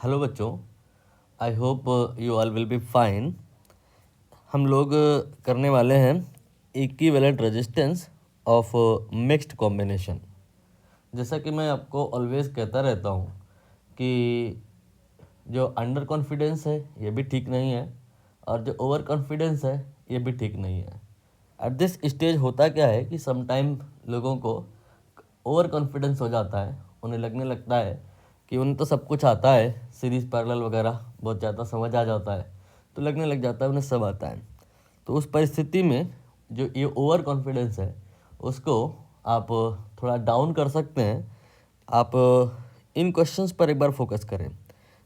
Hello बच्चों, I hope you all will be fine. हम लोग करने वाले हैं equivalent resistance of mixed combination. जैसा कि मैं आपको ऑलवेज कहता रहता हूँ कि जो अंडर कॉन्फिडेंस है ये भी ठीक नहीं है और जो ओवर कॉन्फिडेंस है ये भी ठीक नहीं है। एट दिस स्टेज होता क्या है कि समटाइम लोगों को ओवर कॉन्फिडेंस हो जाता है, उन्हें लगने लगता है कि उन्हें तो सब कुछ आता है, सीरीज पैरेलल वगैरह बहुत ज़्यादा समझ आ जाता है, तो लगने लग जाता है उन्हें सब आता है। तो उस परिस्थिति में जो ये ओवर कॉन्फिडेंस है उसको आप थोड़ा डाउन कर सकते हैं। आप इन क्वेश्चंस पर एक बार फोकस करें।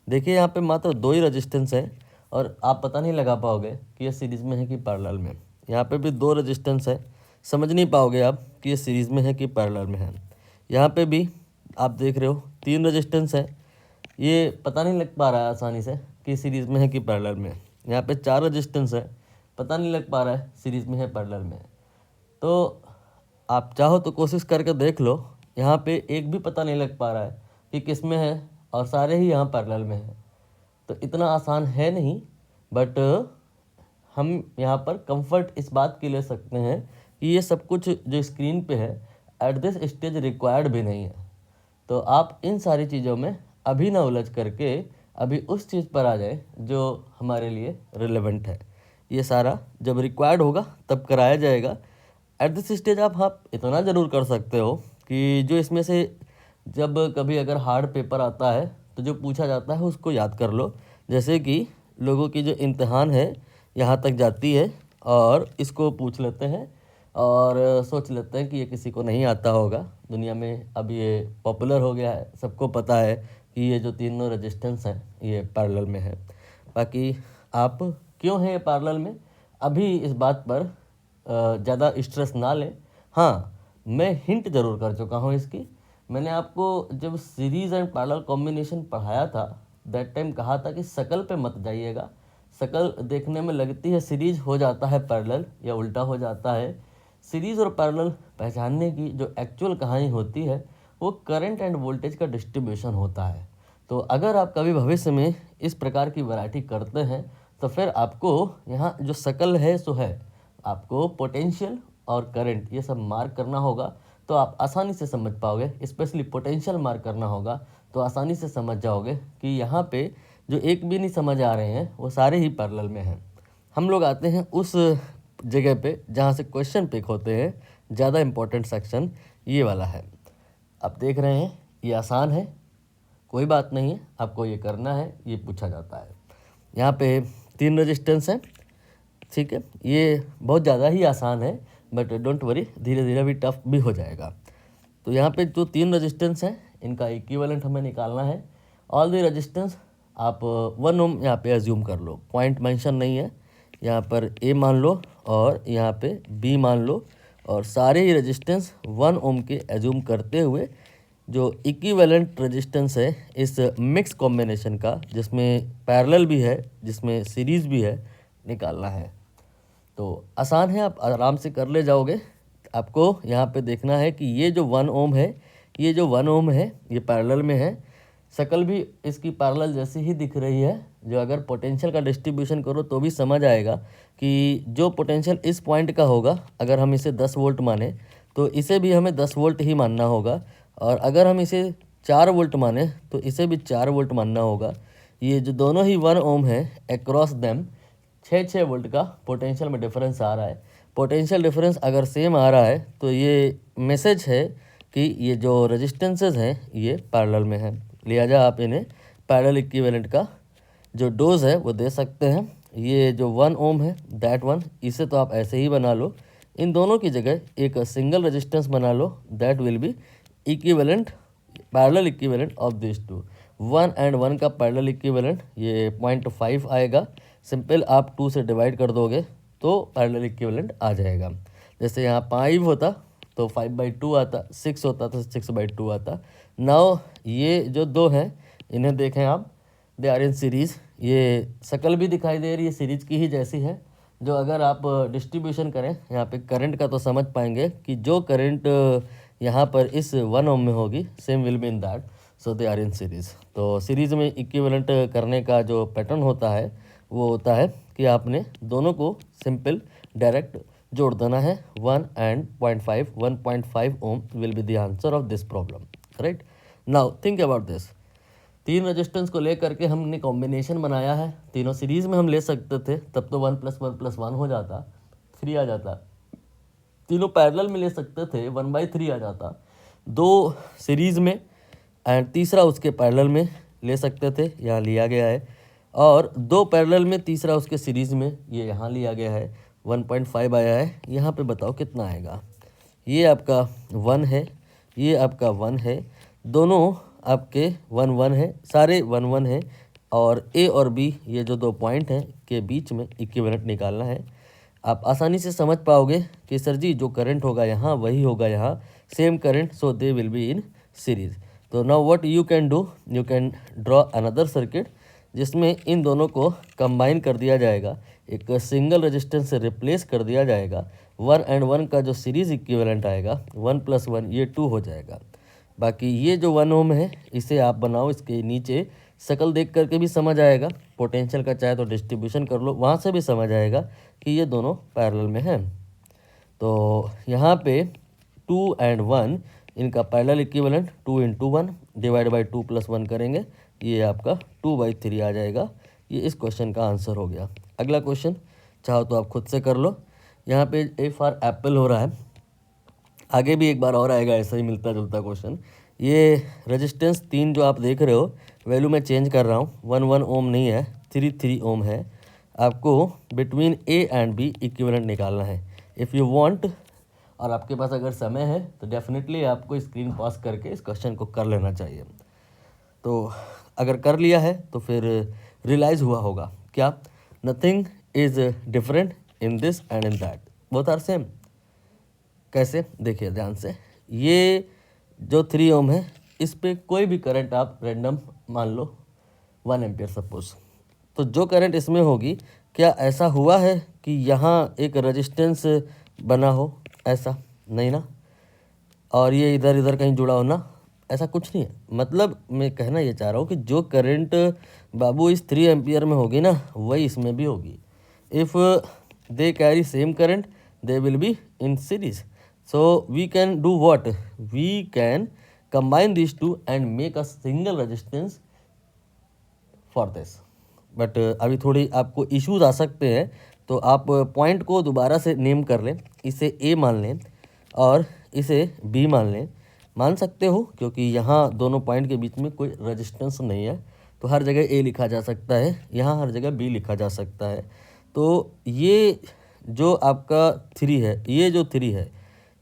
देखिए यहाँ पे मात्र 2 ही रेजिस्टेंस है और आप पता नहीं लगा पाओगे कि ये सीरीज़ में है कि पैरेलल में। यहाँ पे भी 2 रेजिस्टेंस है, समझ नहीं पाओगे आप कि ये सीरीज़ में है कि पैरेलल में है। यहाँ पे भी आप देख रहे हो 3 रेजिस्टेंस है, ये पता नहीं लग पा रहा है आसानी से कि सीरीज़ में है कि पैरेलल में। यहाँ पे 4 रेजिस्टेंस है, पता नहीं लग पा रहा है सीरीज़ में है पैरेलल में। तो आप चाहो तो कोशिश करके देख लो, यहाँ पे एक भी पता नहीं लग पा रहा है कि किस में है और सारे ही यहाँ पैरेलल में है। तो इतना आसान है नहीं, बट हम यहाँ पर कंफर्ट इस बात की ले सकते हैं कि ये सब कुछ जो स्क्रीन पे है एट दिस स्टेज रिक्वायर्ड भी नहीं है। तो आप इन सारी चीज़ों में अभी ना उलझ करके अभी उस चीज़ पर आ जाए जो हमारे लिए रिलेवेंट है। ये सारा जब रिक्वायर्ड होगा तब कराया जाएगा। एट दिस स्टेज आप इतना ज़रूर कर सकते हो कि जो इसमें से जब कभी अगर हार्ड पेपर आता है तो जो पूछा जाता है उसको याद कर लो। जैसे कि लोगों की जो इम्तिहान है यहाँ तक जाती है और इसको पूछ लेते हैं और सोच लेते हैं कि ये किसी को नहीं आता होगा। दुनिया में अब ये पॉपुलर हो गया है, सबको पता है कि ये जो तीनों रेजिस्टेंस हैं ये पैरेलल में है। बाकी आप क्यों है ये पैरेलल में, अभी इस बात पर ज़्यादा स्ट्रेस ना लें। हाँ, मैं हिंट ज़रूर कर चुका हूँ इसकी। मैंने आपको जब सीरीज़ एंड पैरेलल कॉम्बिनेशन पढ़ाया था दैट टाइम कहा था कि शकल पे मत जाइएगा। शकल देखने में लगती है सीरीज, हो जाता है पैरेलल या उल्टा हो जाता है। सीरीज और पैरेलल पहचानने की जो एक्चुअल कहानी होती है वो करंट एंड वोल्टेज का डिस्ट्रीब्यूशन होता है। तो अगर आप कभी भविष्य में इस प्रकार की वैरायटी करते हैं तो फिर आपको यहाँ जो शकल है सो है, आपको पोटेंशियल और करंट ये सब मार्क करना होगा तो आप आसानी से समझ पाओगे। स्पेशली पोटेंशियल मार्क करना होगा तो आसानी से समझ जाओगे कि यहाँ पे जो एक भी नहीं समझ आ रहे हैं वो सारे ही पैरेलल में हैं। हम लोग आते हैं उस जगह पे जहाँ से क्वेश्चन पिक होते हैं। ज़्यादा इम्पोर्टेंट सेक्शन ये वाला है। आप देख रहे हैं ये आसान है, कोई बात नहीं है, आपको ये करना है, ये पूछा जाता है। यहाँ पे 3 रेजिस्टेंस हैं, ठीक है, ये बहुत ज़्यादा ही आसान है, बट डोंट वरी, धीरे धीरे भी टफ भी हो जाएगा। तो यहाँ पे जो 3 रेजिस्टेंस हैं इनका इक्विवेलेंट हमें निकालना है। ऑल द रेजिस्टेंस आप 1 ओम यहाँ पे एज्यूम कर लो, पॉइंट मेंशन नहीं है, यहाँ पर ए मान लो और यहाँ पे बी मान लो और सारे ही रेजिस्टेंस 1 ओम के एज्यूम करते हुए जो इक्विवेलेंट रेजिस्टेंस है इस मिक्स कॉम्बिनेशन का, जिसमें पैरेलल भी है जिसमें सीरीज़ भी है, निकालना है। तो आसान है, आप आराम से कर ले जाओगे। आपको यहाँ पे देखना है कि ये जो 1 ओम है, ये जो 1 ओम है ये पैरेलल में है। शकल भी इसकी पैरेलल जैसी ही दिख रही है। जो अगर पोटेंशियल का डिस्ट्रीब्यूशन करो तो भी समझ आएगा कि जो पोटेंशियल इस पॉइंट का होगा, अगर हम इसे 10 वोल्ट माने तो इसे भी हमें 10 वोल्ट ही मानना होगा, और अगर हम इसे 4 वोल्ट माने तो इसे भी 4 वोल्ट मानना होगा। ये जो दोनों ही 1 ओम है, अक्रॉस देम 6 वोल्ट का पोटेंशियल में डिफरेंस आ रहा है। पोटेंशियल डिफरेंस अगर सेम आ रहा है तो ये मैसेज है कि ये जो रेजिस्टेंसेस हैं ये पैरेलल में हैं, लिहाजा आप इन्हें पैरेलल इक्विवेलेंट का जो डोज है वो दे सकते हैं। ये जो 1 ओम है दैट वन, इसे तो आप ऐसे ही बना लो, इन दोनों की जगह एक सिंगल रेजिस्टेंस बना लो, that will be equivalent, parallel equivalent of this two. 1 and 1 का पैरेलल इक्विवेलेंट ये 0.5 आएगा। सिंपल आप 2 से डिवाइड कर दोगे तो पैरेलल इक्विवेलेंट आ जाएगा। जैसे यहाँ 5 होता तो 5/2 आता, 6 होता तो 6/2 आता। नाउ ये जो 2 हैं इन्हें देखें आप, दे आर इन सीरीज़। ये शकल भी दिखाई दे रही है सीरीज़ की ही जैसी है। जो अगर आप डिस्ट्रीब्यूशन करें यहाँ पे करंट का तो समझ पाएंगे कि जो करंट यहाँ पर इस 1 ओम में होगी same will be in that. So they are in series. तो सीरीज़ में इक्विवेलेंट करने का जो पैटर्न होता है वो होता है कि आपने दोनों को सिंपल डायरेक्ट जोड़ देना है। 1 and 0.5, 1.5 ohm will be the answer of this problem, right. Now think about this. तीन रेजिस्टेंस को लेकर के हमने कॉम्बिनेशन बनाया है। तीनों सीरीज़ में हम ले सकते थे, तब तो 1 + 1 + 1 हो जाता, 3 आ जाता। तीनों पैरेलल में ले सकते थे, 1/3 आ जाता। दो सीरीज़ में एंड तीसरा उसके पैरेलल में ले सकते थे, यहाँ लिया गया है। और दो पैरेलल में तीसरा उसके सीरीज़ में, ये यहाँ लिया गया है। 1.5 आया है, यहाँ पे बताओ कितना आएगा। ये आपका 1 है, ये आपका 1 है, दोनों आपके 1 1 है, सारे 1 1 है। और ए और बी ये जो दो पॉइंट हैं के बीच में इक्विवेलेंट निकालना है। आप आसानी से समझ पाओगे कि सर जी जो करंट होगा यहाँ वही होगा यहाँ, same current, so they will be in series. तो now what you can do, you can draw another circuit जिसमें इन दोनों को कंबाइन कर दिया जाएगा, एक सिंगल रेजिस्टेंस से रिप्लेस कर दिया जाएगा। 1 and 1 का जो सीरीज इक्विवेलेंट आएगा 1 + 1 ये 2 हो जाएगा। बाकी ये जो 1 ओम है इसे आप बनाओ, इसके नीचे शक्ल देख करके भी समझ आएगा, पोटेंशियल का चाहे तो डिस्ट्रीब्यूशन कर लो, वहाँ से भी समझ आएगा कि ये दोनों पैरेलल में हैं। तो यहाँ पे 2 and 1 इनका पैरेलल इक्विवेलेंट 2 × 1 डिवाइड बाई 2 + 1 करेंगे, ये आपका 2/3 आ जाएगा। ये इस क्वेश्चन का आंसर हो गया। अगला क्वेश्चन चाहो तो आप खुद से कर लो। यहाँ पे ए फॉर एप्पल हो रहा है, आगे भी एक बार और आएगा ऐसा ही मिलता जुलता क्वेश्चन। ये रेजिस्टेंस 3 जो आप देख रहे हो, वैल्यू मैं चेंज कर रहा हूँ, 1 1 ओम नहीं है, 3 3 ओम है। आपको between A and B equivalent निकालना है। इफ़ यू वांट, और आपके पास अगर समय है तो डेफिनेटली आपको स्क्रीन पॉज करके इस क्वेश्चन को कर लेना चाहिए। तो अगर कर लिया है तो फिर रियलाइज़ हुआ होगा क्या, nothing is different in this and in that, both are same. कैसे, देखिए ध्यान से। ये जो 3 ओम है इस पे कोई भी करंट आप रैंडम मान लो 1 एम्पियर सपोज, तो जो करंट इसमें होगी, क्या ऐसा हुआ है कि यहाँ एक रेजिस्टेंस बना हो, ऐसा नहीं ना, और ये इधर इधर कहीं जुड़ा हो ना, ऐसा कुछ नहीं है। मतलब मैं कहना ये चाह रहा हूँ कि जो करंट बाबू इस 3 एम्पियर में होगी ना वही इसमें भी होगी। If they carry same current they will be in series. So we can do what? We can combine these two and make a single resistance for this. But अभी थोड़ी आपको इश्यूज आ सकते हैं, तो आप पॉइंट को दोबारा से नेम कर लें। इसे A मान लें और इसे B मान लें। मान सकते हो क्योंकि यहाँ दोनों पॉइंट के बीच में कोई रेजिस्टेंस नहीं है, तो हर जगह A लिखा जा सकता है, यहाँ हर जगह B लिखा जा सकता है। तो ये जो आपका 3 है, ये जो 3 है,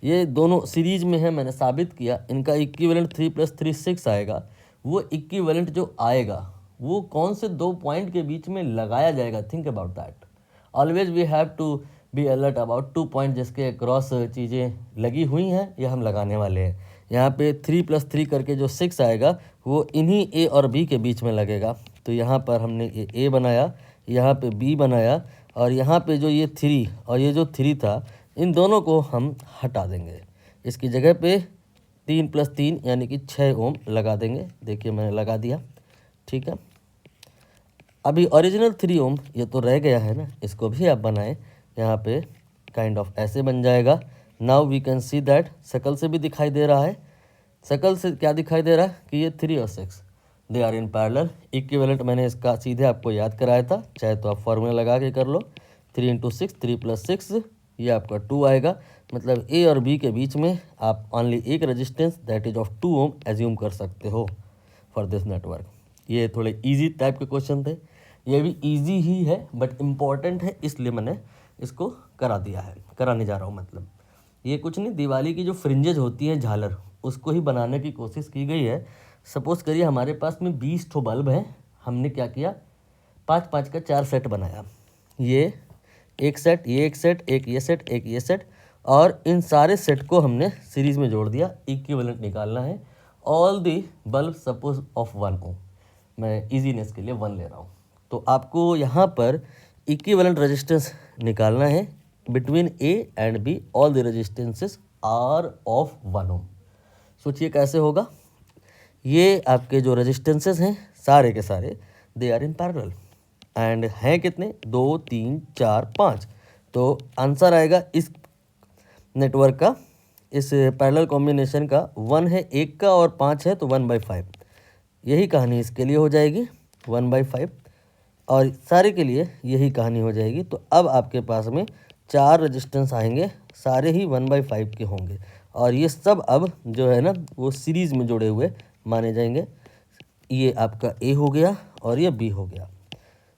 ये दोनों सीरीज में है, मैंने साबित किया। इनका इक्विवेलेंट 3 + 3 6 आएगा। वो इक्विवेलेंट जो आएगा वो कौन से दो पॉइंट के बीच में लगाया जाएगा, think about that. Always we have to be alert about 2 point जिसके क्रॉस चीज़ें लगी हुई हैं या हम लगाने वाले हैं। यहाँ पे 3 + 3 करके जो 6 आएगा वो इन्हीं ए और बी के बीच में लगेगा। तो यहाँ पर हमने ये ए बनाया, यहाँ पे बी बनाया, और यहाँ पे जो ये 3 और ये जो 3 था, इन दोनों को हम हटा देंगे। इसकी जगह पे 3 + 3 यानी कि 6 ओम लगा देंगे। देखिए मैंने लगा दिया, ठीक है। अभी ओरिजिनल 3 ओम ये तो रह गया है ना, इसको भी आप बनाएं। यहाँ पे काइंड ऑफ ऐसे बन जाएगा। Now we can see that, शक्ल से भी दिखाई दे रहा है। शक्ल से क्या दिखाई दे रहा है कि ये 3 और 6 they are in parallel. Equivalent मैंने इसका सीधे आपको याद कराया था, चाहे तो आप फॉर्मूला लगा के कर लो। 3 × 6, 3 + 6, ये आपका 2 आएगा। मतलब ए और बी के बीच में आप ओनली एक resistance that is of 2 ohm assume कर सकते हो फॉर दिस नेटवर्क। ये थोड़े इजी टाइप के क्वेश्चन थे, ये भी इजी ही है बट इम्पॉर्टेंट है, इसलिए मैंने इसको करा दिया है, कराने जा रहा हूँ। मतलब ये कुछ नहीं, दिवाली की जो फ्रिंजेज होती हैं झालर, उसको ही बनाने की कोशिश की गई है। सपोज करिए हमारे पास में 20 ठो बल्ब है, हमने क्या किया, 5-5 का 4 सेट बनाया। ये एक सेट, ये एक सेट, एक ये सेट, एक ये सेट, और इन सारे सेट को हमने सीरीज में जोड़ दिया। इक्विवेलेंट निकालना है all the bulb suppose of 1 ओम, मैं इजीनेस के लिए 1 ले रहा हूँ। तो आपको यहाँ पर इक्विवेलेंट रेजिस्टेंस निकालना है between A and B, all the resistances are of 1 ohm. सोचिए कैसे होगा। ये आपके जो रेजिस्टेंसेस हैं सारे के सारे they are in parallel and हैं कितने 2 3 4 5। तो आंसर आएगा इस नेटवर्क का, इस पैरेलल कॉम्बिनेशन का 1 है 1 का और 5 है तो 1/5। यही कहानी इसके लिए हो जाएगी 1/5 और सारे के लिए यही कहानी हो जाएगी। तो अब आपके पास में 4 रेजिस्टेंस आएंगे, सारे ही 1/5 के होंगे और ये सब अब जो है ना वो सीरीज़ में जुड़े हुए माने जाएंगे। ये आपका ए हो गया और ये बी हो गया,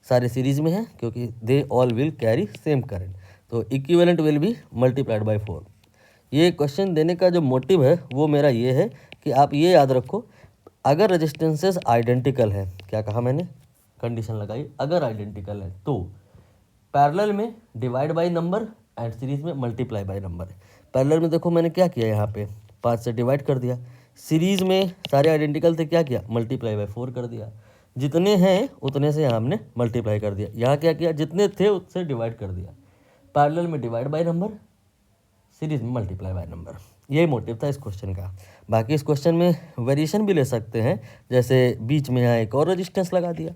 सारे सीरीज़ में हैं क्योंकि they all will carry same current. तो equivalent will be multiplied by 4। ये क्वेश्चन देने का जो मोटिव है वो मेरा ये है कि आप ये याद रखो, अगर रेजिस्टेंसेस आइडेंटिकल है, क्या कहा मैंने, कंडीशन लगाई, अगर आइडेंटिकल है तो पैरेलल में divide by number and series में मल्टीप्लाई बाय नंबर। पैरेलल में देखो मैंने क्या किया, यहाँ पे 5 से डिवाइड कर दिया, सीरीज में सारे आइडेंटिकल थे, क्या किया, मल्टीप्लाई बाय 4 कर दिया, जितने हैं उतने से यहाँ हमने मल्टीप्लाई कर दिया, यहाँ क्या किया, जितने थे उससे डिवाइड कर दिया। पैरेलल में डिवाइड बाय नंबर, सीरीज में मल्टीप्लाई बाय नंबर, यही मोटिव था इस क्वेश्चन का। बाकी इस क्वेश्चन में वेरिएशन भी ले सकते हैं, जैसे बीच में यहाँ एक और रेजिस्टेंस लगा दिया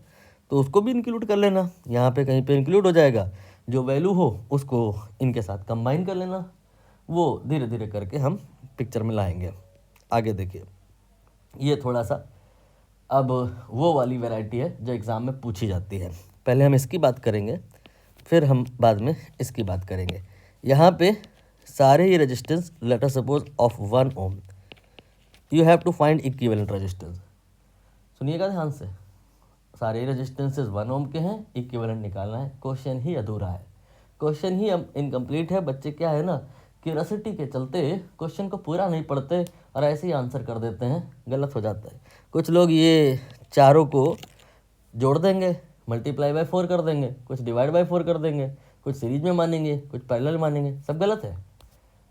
तो उसको भी इंक्लूड कर लेना, यहाँ पे कहीं पे इंक्लूड हो जाएगा, जो वैल्यू हो उसको इनके साथ कंबाइन कर लेना, वो धीरे धीरे करके हम पिक्चर में लाएंगे। आगे देखिए, ये थोड़ा सा अब वो वाली वैरायटी है जो एग्ज़ाम में पूछी जाती है। पहले हम इसकी बात करेंगे, फिर हम बाद में इसकी बात करेंगे। यहाँ पे सारे ही resistance let us suppose of 1 ohm, you have to find equivalent resistance. सुनिएगा ध्यान से, सारे रेजिस्टेंसेस 1 ओम के हैं, इक्विवेलेंट निकालना है। क्वेश्चन ही अधूरा है, क्वेश्चन ही इनकम्प्लीट है। बच्चे क्या है ना, क्यूरियोसिटी के चलते क्वेश्चन को पूरा नहीं पढ़ते और ऐसे ही आंसर कर देते हैं, गलत हो जाता है। कुछ लोग ये चारों को जोड़ देंगे, मल्टीप्लाई बाय 4 कर देंगे, कुछ डिवाइड बाय 4 कर देंगे, कुछ सीरीज में मानेंगे, कुछ पैरेलल मानेंगे, सब गलत है।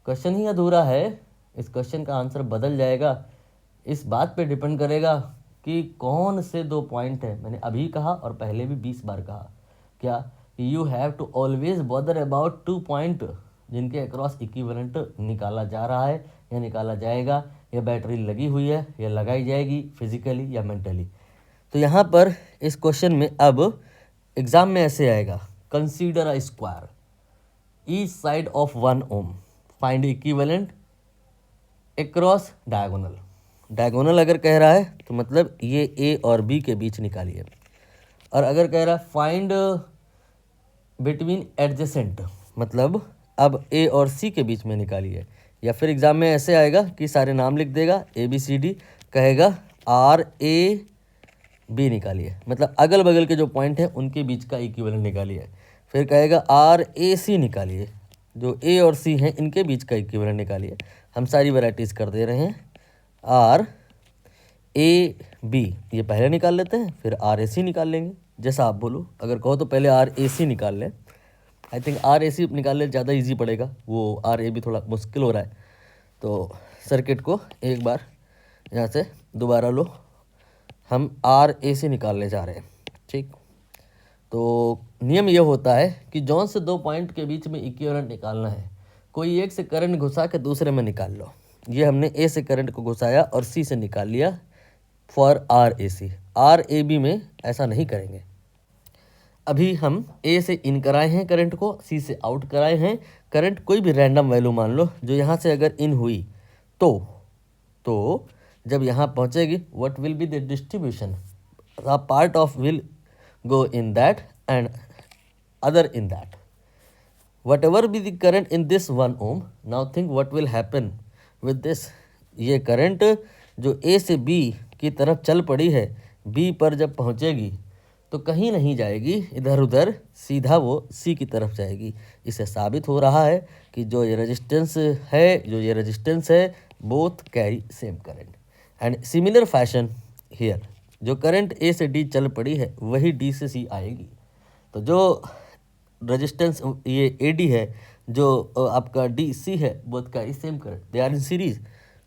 क्वेश्चन ही अधूरा है, इस क्वेश्चन का आंसर बदल जाएगा। इस बात पे डिपेंड करेगा कि कौन से 2 पॉइंट है। मैंने अभी कहा और पहले भी 20 बार कहा, क्या, you have to always bother about 2 point जिनके अक्रॉस इक्विवेलेंट निकाला जा रहा है या निकाला जाएगा, या बैटरी लगी हुई है या लगाई जाएगी फिजिकली या मेंटली। तो यहाँ पर इस क्वेश्चन में अब एग्जाम में ऐसे आएगा, consider a square each side of 1 ohm, find equivalent across diagonal. Diagonal अगर कह रहा है तो मतलब ये ए और बी के बीच निकालिए, और अगर कह रहा है फाइंड बिटवीन एडजेसेंट, मतलब अब ए और सी के बीच में निकालिए। या फिर एग्जाम में ऐसे आएगा कि सारे नाम लिख देगा, ABCD, कहेगा RAB निकालिए, मतलब अगल बगल के जो पॉइंट हैं उनके बीच का इक्विवेलेंट निकालिए। फिर कहेगा RAC निकालिए, जो ए और सी हैं इनके बीच का इक्विवेलेंट निकालिए। हम सारी वैराइटीज़ कर दे रहे हैं। RAB ये पहले निकाल लेते हैं, फिर RAC निकाल लेंगे, जैसा आप बोलो। अगर कहो तो पहले RAC निकाल लें, आई थिंक RAC निकालने ज़्यादा इजी पड़ेगा, वो RAB थोड़ा मुश्किल हो रहा है। तो सर्किट को एक बार यहाँ से दोबारा लो, हम RAC निकालने जा रहे हैं, ठीक। तो नियम ये होता है कि जौन से 2 पॉइंट के बीच में इक्विवेलेंट निकालना है, कोई एक से करंट घुसा के दूसरे में निकाल लो। ये हमने ए से करंट को घुसाया और सी से निकाल लिया फॉर RAC। RAB में ऐसा नहीं करेंगे। अभी हम ए से इन कराए हैं करंट को, सी से आउट कराए हैं करंट, कोई भी रैंडम वैल्यू मान लो, जो यहाँ से अगर इन हुई तो जब यहाँ पहुँचेगी what will be the distribution, a part of will go in that and other in that, whatever be the current in this 1 ohm. Now think what will happen with this. ये current जो A से B की तरफ चल पड़ी है, B पर जब पहुँचेगी तो कहीं नहीं जाएगी इधर उधर, सीधा वो सी की तरफ जाएगी। इससे साबित हो रहा है कि जो ये रेजिस्टेंस है both carry same current. And similar fashion here, जो करंट ए से डी चल पड़ी है वही डी से सी आएगी। तो जो रेजिस्टेंस ये AD है, जो आपका DC है, both carry same current, they are in series.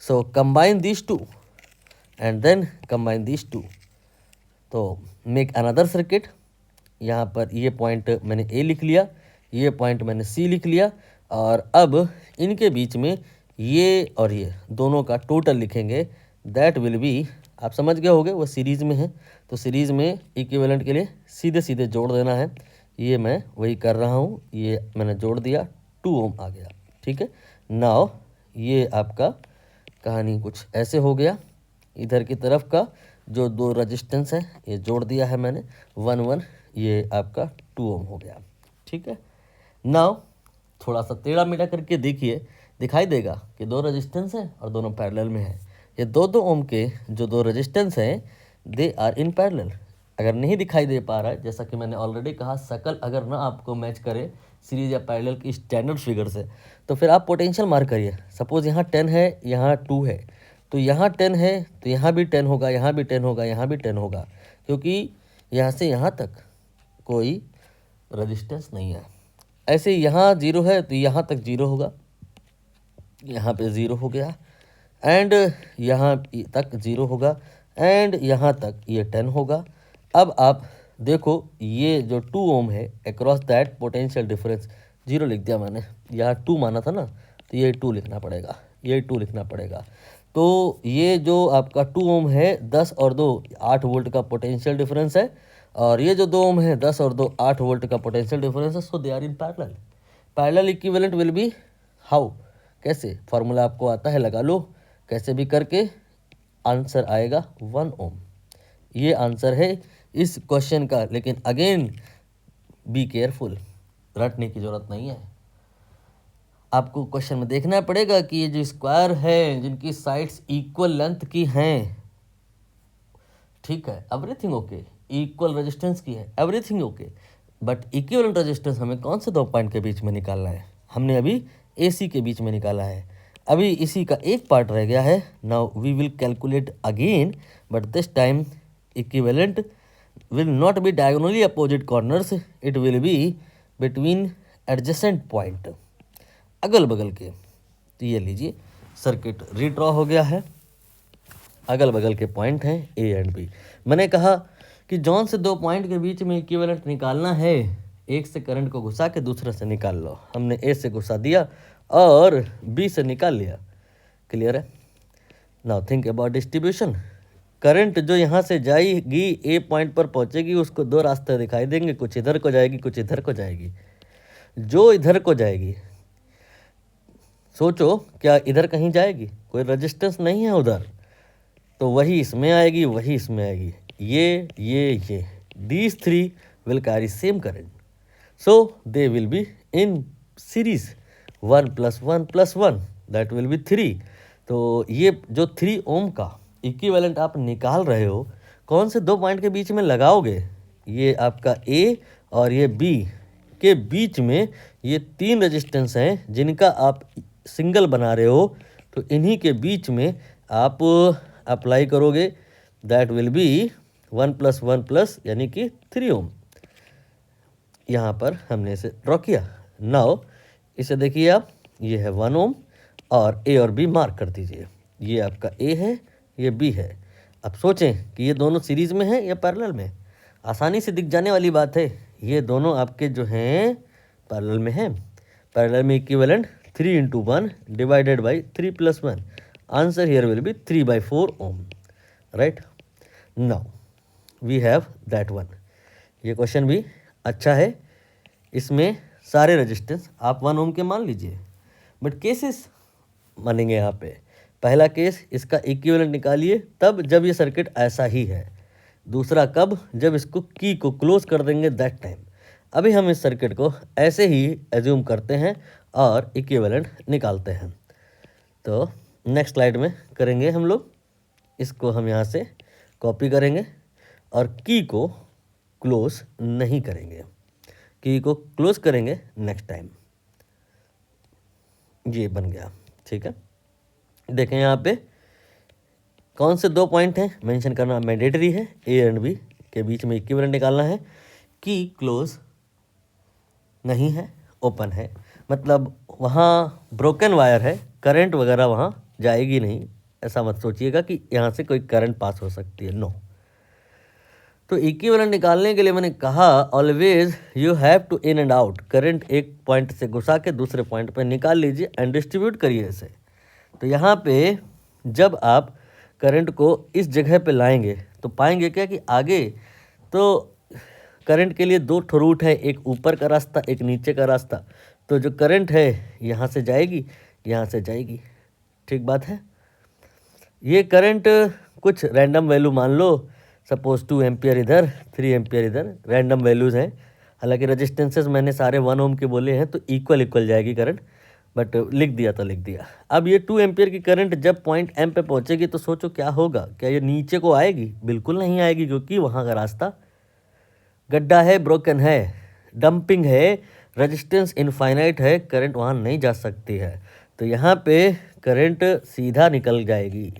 So combine this two and then combine this two, तो मेक अनदर सर्किट। यहाँ पर ये पॉइंट मैंने A लिख लिया, ये पॉइंट मैंने C लिख लिया, और अब इनके बीच में ये और ये दोनों का टोटल लिखेंगे, दैट विल बी आप समझ गए होगे, वो सीरीज़ में है, तो सीरीज़ में इक्विवेलेंट के लिए सीधे सीधे जोड़ देना है। ये मैं वही कर रहा हूँ, ये मैंने जोड़ दिया, 2 ओम आ गया। ठीक है, नाउ ये आपका कहानी कुछ ऐसे हो गया। इधर की तरफ का जो 2 रजिस्टेंस है ये जोड़ दिया है मैंने, 1 1, ये आपका 2 ओम हो गया। ठीक है, नाउ थोड़ा सा टेढ़ा मेढ़ा करके देखिए, दिखाई देगा कि 2 रजिस्टेंस हैं और दोनों पैरेलल में है। ये 2 ओम के जो 2 रजिस्टेंस हैं दे आर इन पैरेलल। अगर नहीं दिखाई दे पा रहा है, जैसा कि मैंने ऑलरेडी कहा, शकल अगर ना आपको मैच करे सीरीज या पैरेलल की स्टैंडर्ड फिगर से, तो फिर आप पोटेंशियल मार्क करिए। सपोज यहाँ 10 है, यहाँ 2 है, तो यहाँ 10 है तो यहाँ भी 10 होगा, यहाँ भी 10 होगा, यहाँ भी 10 होगा, क्योंकि यहाँ से यहाँ तक कोई रजिस्टेंस नहीं है। ऐसे यहाँ 0 है तो यहाँ तक 0 होगा, यहाँ पे 0 हो गया, एंड यहाँ तक 0 होगा, एंड यहाँ तक ये 10 होगा। अब आप देखो ये जो 2 ओम है, अक्रॉस दैट पोटेंशियल डिफरेंस 0 लिख दिया मैंने, यहाँ 2 माना था ना, तो ये 2 लिखना पड़ेगा, ये 2 लिखना पड़ेगा। तो ये जो आपका 2 ओम है, 10 और 2 8 वोल्ट का पोटेंशियल डिफरेंस है, और ये जो 2 ओम है 10 और 2 8 वोल्ट का पोटेंशियल डिफरेंस है। So they are in parallel. Parallel equivalent will be how, कैसे, फार्मूला आपको आता है, लगा लो, कैसे भी करके आंसर आएगा 1 ओम। ये आंसर है इस क्वेश्चन का। लेकिन अगेन बी केयरफुल, रटने की जरूरत नहीं है। आपको क्वेश्चन में देखना पड़ेगा कि ये जो स्क्वायर है जिनकी साइड्स इक्वल लेंथ की हैं, ठीक है, एवरीथिंग ओके, इक्वल रेजिस्टेंस की है, everything okay, but equivalent resistance हमें कौन से 2 पॉइंट के बीच में निकालना है? हमने अभी AC के बीच में निकाला है, अभी इसी का एक पार्ट रह गया है। Now we will calculate again, but this time equivalent will not be diagonally opposite corners, it will be between adjacent point, अगल बगल के। तो ये लीजिए, सर्किट रीड्रॉ हो गया है, अगल बगल के पॉइंट हैं A एंड B। मैंने कहा कि जौन से 2 पॉइंट के बीच में इक्विवेलेंट निकालना है, एक से करंट को घुसा के दूसरे से निकाल लो। हमने A से घुसा दिया और B से निकाल लिया। क्लियर है? Now think about distribution. Current जो यहाँ से जाएगी A पॉइंट पर पहुँचेगी, उसको 2 रास्ते दिखाई देंगे, कुछ इधर को जाएगी, कुछ इधर को जाएगी। जो इधर को जाएगी, सोचो क्या इधर कहीं जाएगी? कोई रेजिस्टेंस नहीं है उधर, तो वही इसमें आएगी, वही इसमें आएगी। ये these 3 will carry same current, so they will be in series, 1 + 1 + 1, that will be 3। तो ये जो 3 ओम का इक्विवेलेंट आप निकाल रहे हो, कौन से 2 पॉइंट के बीच में लगाओगे? ये आपका A और ये B के बीच में ये 3 रेजिस्टेंस हैं जिनका आप सिंगल बना रहे हो, तो इन्हीं के बीच में आप अप्लाई करोगे, दैट विल बी 1 + 1 + यानी कि 3 ओम। यहाँ पर हमने इसे ड्रॉ किया। नाउ इसे देखिए आप, ये है 1 ओम, और A और B मार्क कर दीजिए। ये आपका A है, ये B है। अब सोचें कि ये दोनों सीरीज में है या पैरेलल में? आसानी से दिख जाने वाली बात है, ये दोनों आपके जो हैं पैरेलल में हैं। पैरेलल में equivalent 3 × 1 divided by 3 + 1, answer here will be 3/4 ohm, right? Now we have that one. ये क्वेश्चन भी अच्छा है, इसमें सारे रेजिस्टेंस आप 1 ओम के मान लीजिए, बट केसेस मानेंगे यहाँ पे। पहला केस, इसका इक्विवेलेंट निकालिए तब जब ये सर्किट ऐसा ही है। दूसरा कब? जब इसको की को क्लोज कर देंगे, दैट टाइम। अभी हम इस सर्किट को ऐसे ही एज्यूम करते हैं और इक्विवेलेंट निकालते हैं। तो नेक्स्ट स्लाइड में करेंगे हम लोग, इसको हम यहाँ से कॉपी करेंगे और की को क्लोज नहीं करेंगे, की को क्लोज करेंगे नेक्स्ट टाइम। ये बन गया, ठीक है। देखें यहाँ पे कौन से 2 पॉइंट हैं, मेंशन करना मैंडेटरी है। A एंड B के बीच में इक्विवेलेंट निकालना है। की क्लोज नहीं है, ओपन है, मतलब वहाँ ब्रोकन वायर है, करंट वगैरह वहाँ जाएगी नहीं। ऐसा मत सोचिएगा कि यहाँ से कोई करंट पास हो सकती है, नो। तो इक्विवेलेंट निकालने के लिए मैंने कहा always you have to in and out, current एक पॉइंट से घुसा के दूसरे पॉइंट पर निकाल लीजिए एंड डिस्ट्रीब्यूट करिए इसे। तो यहाँ पे जब आप करंट को इस जगह पे लाएंगे तो पाएंगे क्या कि आगे तो करंट के लिए दो ठो रूट है, एक ऊपर का रास्ता एक नीचे का रास्ता। तो जो करंट है यहाँ से जाएगी यहाँ से जाएगी, ठीक बात है। ये करंट कुछ रैंडम वैल्यू मान लो, सपोज 2 एम्पियर इधर 3 एम्पियर इधर, रैंडम वैल्यूज़ हैं। हालांकि रजिस्टेंसेस मैंने सारे 1 ओम के बोले हैं तो इक्वल जाएगी करंट, बट लिख दिया तो लिख दिया। अब ये 2 एम्पियर की करंट जब पॉइंट एम पे पहुंचेगी तो सोचो क्या होगा, क्या ये नीचे को आएगी? बिल्कुल नहीं आएगी, क्योंकि वहाँ का रास्ता गड्ढा है, ब्रोकन है, डंपिंग है, रजिस्टेंस इनफाइनाइट है, करंट वहाँ नहीं जा सकती है। तो यहाँ पे करंट सीधा निकल जाएगी,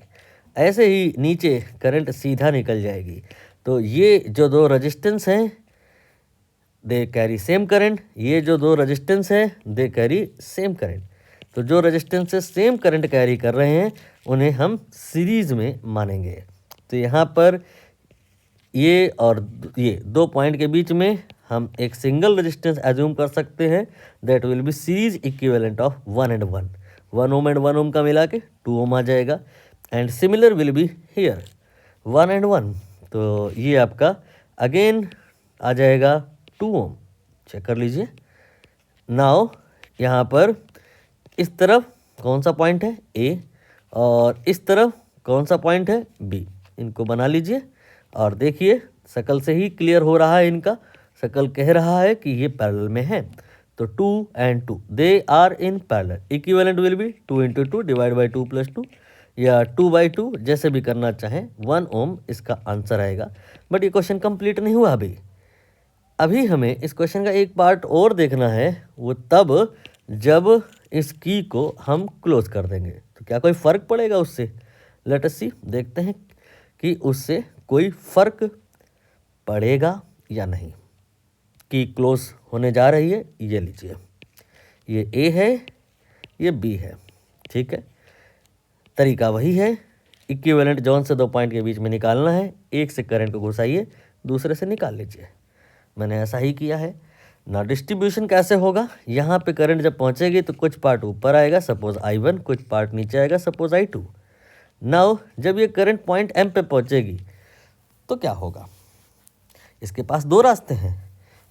ऐसे ही नीचे करंट सीधा निकल जाएगी। तो ये जो दो रजिस्टेंस हैं दे कैरी सेम करंट, ये जो दो रजिस्टेंस हैं दे कैरी सेम करंट। तो जो रजिस्टेंसेस सेम करंट कैरी कर रहे हैं उन्हें हम सीरीज में मानेंगे। तो यहाँ पर ये और ये दो पॉइंट के बीच में हम एक सिंगल रेजिस्टेंस एज्यूम कर सकते हैं, that will B series equivalent of 1 and 1। 1 ohm and 1 ओम का मिला के 2 ओम आ जाएगा। And similar will be here 1 and 1, तो ये आपका अगेन आ जाएगा 2 ओम। चेक कर लीजिए। नाउ यहाँ पर इस तरफ कौन सा पॉइंट है ए, और इस तरफ कौन सा पॉइंट है बी। इनको बना लीजिए और देखिए शकल से ही क्लियर हो रहा है, इनका शकल कह रहा है कि ये पैरेलल में है। तो 2 and 2 they are in parallel. Equivalent will be 2 into 2 divide by 2 + 2 या 2/2, जैसे भी करना चाहें। 1 ओम इसका आंसर आएगा। बट ये क्वेश्चन कंप्लीट नहीं हुआ अभी हमें इस क्वेश्चन का एक पार्ट और देखना है, वो तब जब इस की को हम क्लोज कर देंगे तो क्या कोई फ़र्क पड़ेगा उससे। लेट अस सी, देखते हैं कि उससे कोई फ़र्क पड़ेगा या नहीं। की क्लोज होने जा रही है, ये लीजिए, ये ए है ये बी है, ठीक है। तरीका वही है, इक्विवेलेंट जॉन से दो पॉइंट के बीच में निकालना है। एक से करंट को घुसाइए, दूसरे से निकाल लीजिए। मैंने ऐसा ही किया है ना। डिस्ट्रीब्यूशन कैसे होगा, यहाँ पे करंट जब पहुँचेगी तो कुछ पार्ट ऊपर आएगा, सपोज I1, कुछ पार्ट नीचे आएगा, सपोज I2। नाउ जब ये करंट पॉइंट एम पे पहुँचेगी तो क्या होगा, इसके पास दो रास्ते हैं,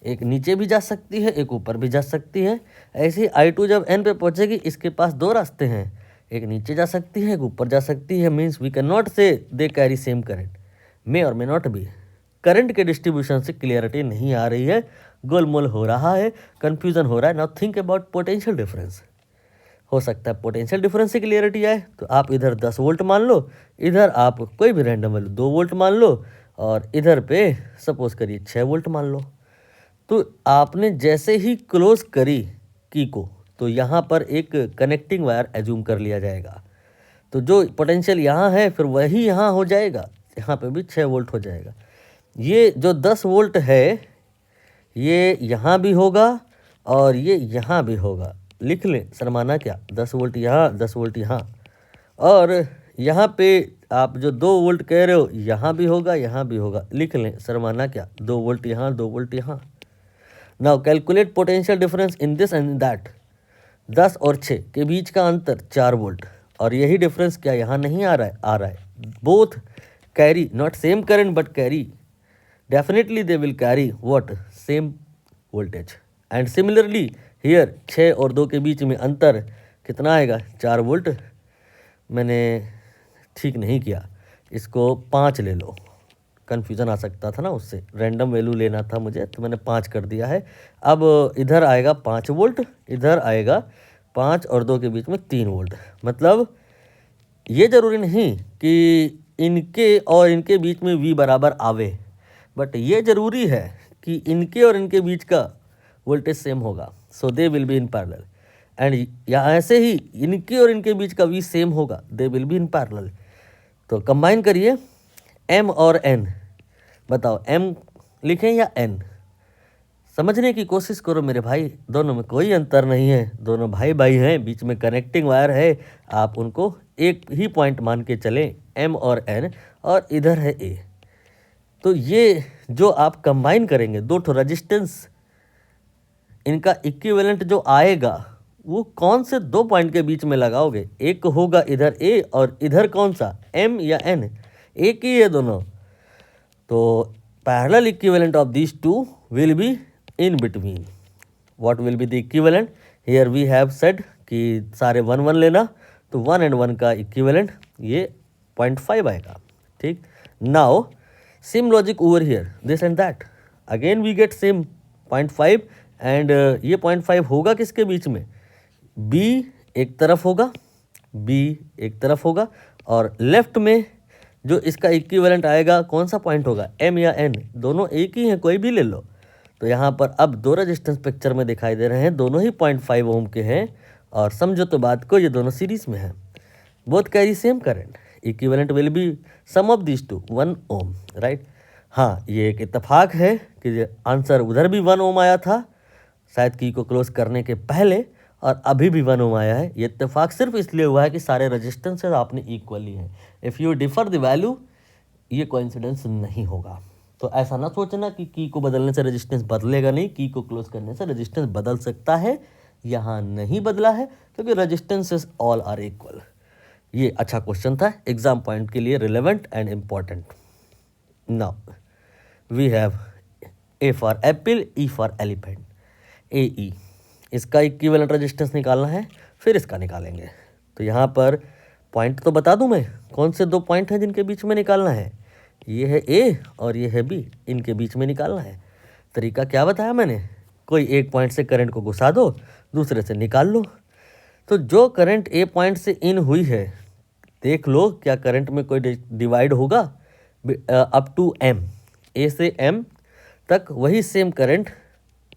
एक नीचे भी जा सकती है एक ऊपर भी जा सकती है। ऐसे ही I2 जब एन पे पहुँचेगी इसके पास दो रास्ते हैं, एक नीचे जा सकती है एक ऊपर जा सकती है। मीन्स वी कैन नॉट से दे कैरी सेम करंट, मे और मे नॉट बी। करंट के डिस्ट्रीब्यूशन से क्लियरिटी नहीं आ रही है, गोलमोल हो रहा है, कन्फ्यूजन हो रहा है। Now think about potential difference. हो सकता है पोटेंशियल डिफरेंस से क्लियरिटी आए, तो आप इधर 10 वोल्ट मान लो, इधर आप कोई भी रैंडम वैल्यू 2 वोल्ट मान लो, और इधर पे सपोज करिए 6 वोल्ट मान लो। तो आपने जैसे ही क्लोज करी की को, तो यहाँ पर एक कनेक्टिंग वायर एज्यूम कर लिया जाएगा। तो जो पोटेंशियल यहाँ है फिर वही यहाँ हो जाएगा, यहाँ पे भी 6 वोल्ट हो जाएगा। ये जो 10 वोल्ट है ये यहाँ भी होगा और ये यहाँ भी होगा। लिख लें, शर्माना क्या, 10 वोल्ट यहाँ 10 वोल्ट यहाँ, और यहाँ पे आप जो 2 वोल्ट कह रहे हो यहाँ भी होगा यहाँ भी होगा। लिख लें, शर्माना क्या, 2 वोल्ट यहाँ 2 वोल्ट यहाँ। Now calculate potential difference in this and that. 10 और 6 के बीच का अंतर 4 वोल्ट, और यही डिफरेंस क्या यहाँ नहीं आ रहा है। Both carry not same current but carry, definitely they will carry what, same voltage. And similarly here 6 और 2 के बीच में अंतर कितना आएगा, 4 वोल्ट। मैंने ठीक नहीं किया, इसको 5 ले लो, कन्फ्यूज़न आ सकता था ना, उससे रैंडम वैल्यू लेना था मुझे, तो मैंने 5 कर दिया है। अब इधर आएगा 5 वोल्ट, इधर आएगा 5 और 2 के बीच में 3 वोल्ट। मतलब ये ज़रूरी नहीं कि इनके और इनके बीच में V बराबर आवे, बट ये ज़रूरी है कि इनके और इनके बीच का वोल्टेज सेम होगा, so they will be in parallel. And यहाँ ऐसे ही इनके और इनके बीच का V सेम होगा, दे विल बी इन पैरेलल। तो कंबाइन करिए M और N, बताओ M लिखें या N। समझने की कोशिश करो मेरे भाई, दोनों में कोई अंतर नहीं है, दोनों भाई भाई हैं, बीच में कनेक्टिंग वायर है, आप उनको एक ही पॉइंट मान के चलें, M और N, और इधर है A। तो ये जो आप कंबाइन करेंगे दो ठो रजिस्टेंस, इनका इक्विवेलेंट जो आएगा वो कौन से दो पॉइंट के बीच में लगाओगे? एक होगा इधर ए और इधर कौन सा, एम या एन? एक ही है दोनों। तो parallel equivalent of these two will be in between. What will be the equivalent? Here we have said कि सारे 1 1 लेना, तो 1 and 1 का इक्विवेलेंट ये 0.5 आएगा। ठीक, now same logic over here, this and that, again we get same 0.5 and ये 0.5 होगा किसके बीच में? बी एक तरफ होगा, बी एक तरफ होगा, और लेफ्ट में जो इसका इक्विवेलेंट आएगा कौन सा पॉइंट होगा, एम या एन? दोनों एक ही हैं, कोई भी ले लो। तो यहाँ पर अब दो रेजिस्टेंस पिक्चर में दिखाई दे रहे हैं, दोनों ही 0.5 ओम के हैं, और समझो तो बात को, ये दोनों सीरीज में हैं, both carry same current, equivalent will be sum of this two 1 ohm, right. हाँ, ये एक इत्तेफाक है कि आंसर उधर भी 1 ओम आया था शायद की को क्लोज करने के पहले, और अभी भी 1 ओम आया है। ये इत्तेफाक सिर्फ इसलिए हुआ है कि सारे रेजिस्टेंसेज आपने इक्वली हैं। If you differ the value, ये कोइंसिडेंस नहीं होगा। तो ऐसा ना सोचना कि की को बदलने से रेजिस्टेंस बदलेगा नहीं, की को क्लोज करने से रेजिस्टेंस बदल सकता है, यहाँ नहीं बदला है क्योंकि रेजिस्टेंसेस ऑल आर इक्वल। ये अच्छा क्वेश्चन था, एग्जाम पॉइंट के लिए relevant and important. Now we have A for apple, E for elephant, A E, इसका इक्विवेलेंट रेजिस्टेंस निकालना है, फिर इसका निकालेंगे। तो यहाँ पर पॉइंट तो बता दूं मैं, कौन से दो पॉइंट हैं जिनके बीच में निकालना है? ये है ए और ये है बी, इनके बीच में निकालना है। तरीका क्या बताया मैंने? कोई एक पॉइंट से करंट को घुसा दो, दूसरे से निकाल लो। तो जो करंट ए पॉइंट से इन हुई है, देख लो क्या करंट में कोई डिवाइड होगा अप टू एम, ए से एम तक वही सेम करंट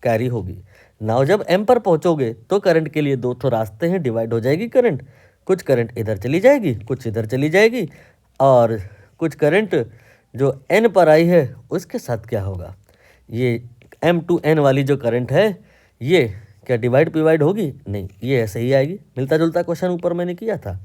कैरी होगी। नाउ जब एम पर पहुंचोगे तो करंट के लिए दो तो रास्ते हैं, डिवाइड हो जाएगी करंट, कुछ करंट इधर चली जाएगी, कुछ इधर चली जाएगी, और कुछ करंट जो एन पर आई है उसके साथ क्या होगा? ये एम टू एन वाली जो करंट है, ये क्या डिवाइड होगी? नहीं, ये ऐसे ही आएगी। मिलता जुलता क्वेश्चन ऊपर मैंने किया था।